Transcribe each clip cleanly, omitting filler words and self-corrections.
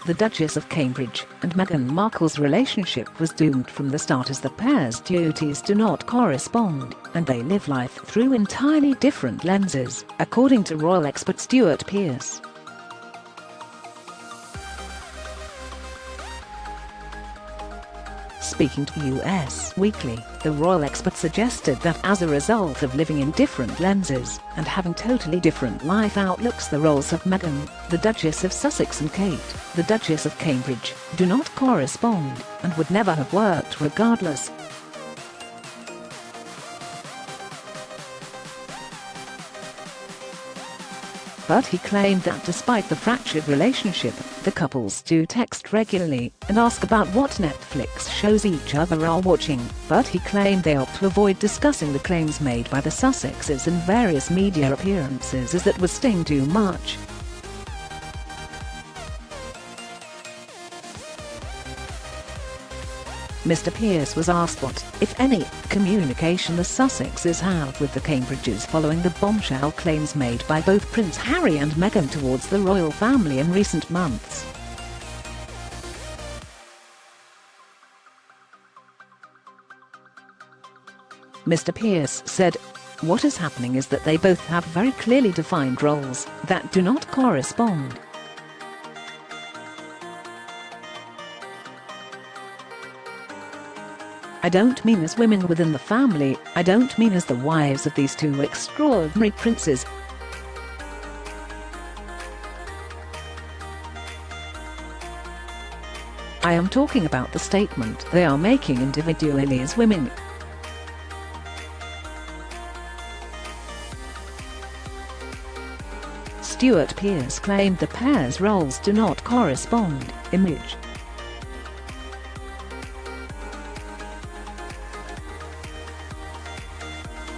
the Duchess of Cambridge and Meghan Markle's relationship was doomed from the start, as the pair's duties do not correspond, and they live life through entirely different lenses, according to royal expert Stuart Pearce. Speaking to US Weekly, the royal expert suggested that as a result of living in different lenses and having totally different life outlooks, the roles of Meghan, the Duchess of Sussex, and Kate, the Duchess of Cambridge, do not correspond and would never have worked regardless. But he claimed that despite the fractured relationship, the couples do text regularly and ask about what Netflix shows each other are watching, but he claimed they opt to avoid discussing the claims made by the Sussexes in various media appearances, as that was sting too much. Mr. Pearce was asked what, if any, communication the Sussexes have with the Cambridges following the bombshell claims made by both Prince Harry and Meghan towards the royal family in recent months. Mr. Pearce said, "What is happening is that they both have very clearly defined roles that do not correspond. I don't mean as women within the family, I don't mean as the wives of these two extraordinary princes. I am talking about the statement they are making individually as women." Stuart Pearce claimed the pair's roles do not correspond. Image.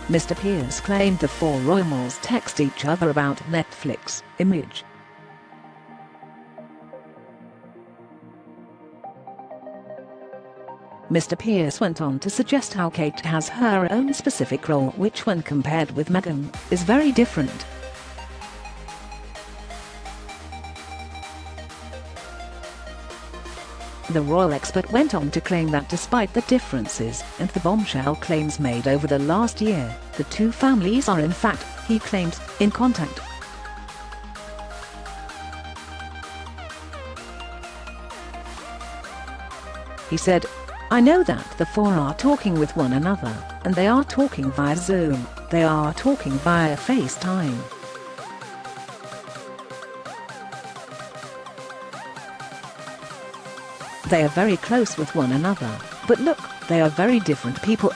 Mr. Pearce claimed the four royals text each other about Netflix. Image. Mr. Pearce went on to suggest how Kate has her own specific role, which when compared with Meghan, is very different. The royal expert went on to claim that despite the differences and the bombshell claims made over the last year, the two families are in fact, he claims, in contact. He said, "I know that the four are talking with one another, and they are talking via Zoom, they are talking via FaceTime. They are very close with one another, but look, they are very different people."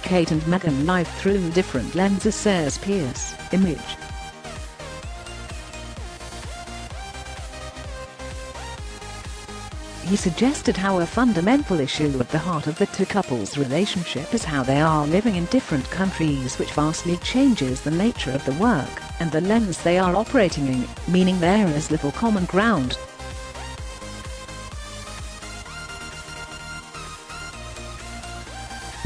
Kate and Meghan live through different lenses, says Pearce. Image. He suggested how a fundamental issue at the heart of the two couples' relationship is how they are living in different countries, which vastly changes the nature of the work and the lens they are operating in, meaning there is little common ground.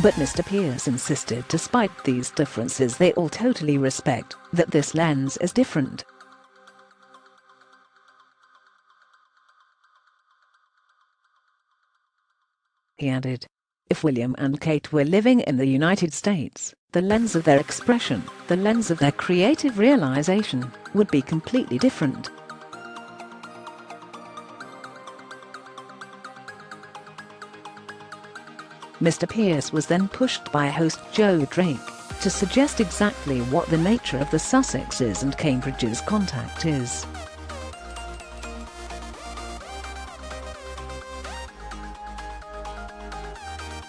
But Mr. Pearce insisted despite these differences they all totally respect that this lens is different. He added, "If William and Kate were living in the United States, the lens of their expression, the lens of their creative realization, would be completely different." Mr. Pearce was then pushed by host Joe Drake to suggest exactly what the nature of the Sussexes and Cambridges' contact is.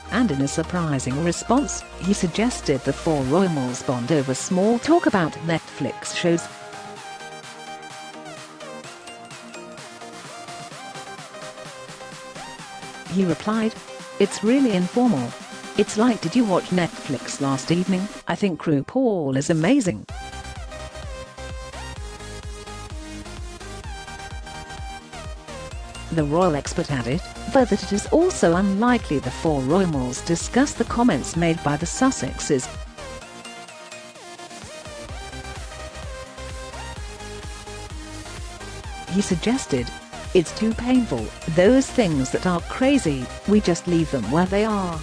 And in a surprising response, he suggested the four royals bond over small talk about Netflix shows. He replied, "It's really informal. It's like, did you watch Netflix last evening? I think RuPaul is amazing." The royal expert added, that it is also unlikely the four royals discuss the comments made by the Sussexes. he suggested. "It's too painful. Those things that are crazy, we just leave them where they are."